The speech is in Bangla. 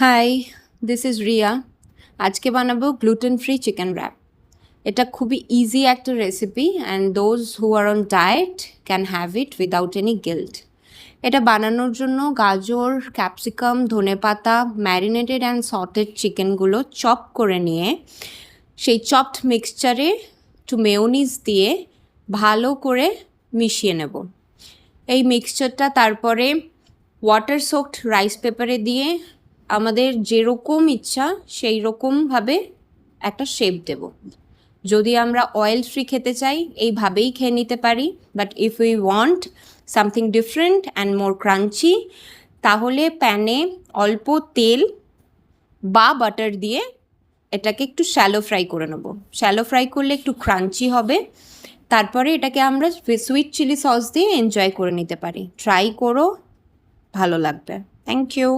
High, this is Riya. আজকে বানাবো গ্লুটেন ফ্রি চিকেন র্যাপ। এটা খুবই ইজি একটা recipe and those who are on diet can have it without any guilt. এটা বানানোর জন্য গাজর, ক্যাপসিকাম, ধনেপাতা, ম্যারিনেটেড অ্যান্ড সটেড চিকেনগুলো চপ করে নিয়ে সেই চপড মিক্সচারে একটু মেয়োনিজ দিয়ে ভালো করে মিশিয়ে নেব। এই মিক্সচারটা তারপরে ওয়াটার সোকড রাইস পেপারে দিয়ে আমাদের যেরকম ইচ্ছা সেই রকমভাবে একটা শেপ দেব। যদি আমরা অয়েল ফ্রি খেতে চাই এইভাবেই খেয়ে নিতে পারি, but if we want something different and more crunchy তাহলে প্যানে অল্প তেল বা বাটার দিয়ে এটাকে একটু শ্যালো ফ্রাই করে নেব। শ্যালো ফ্রাই করলে একটু ক্রাঞ্চি হবে। তারপরে এটাকে আমরা সুইট চিলি সস দিয়ে এনজয় করে নিতে পারি। ট্রাই করো, ভালো লাগবে। Thank you.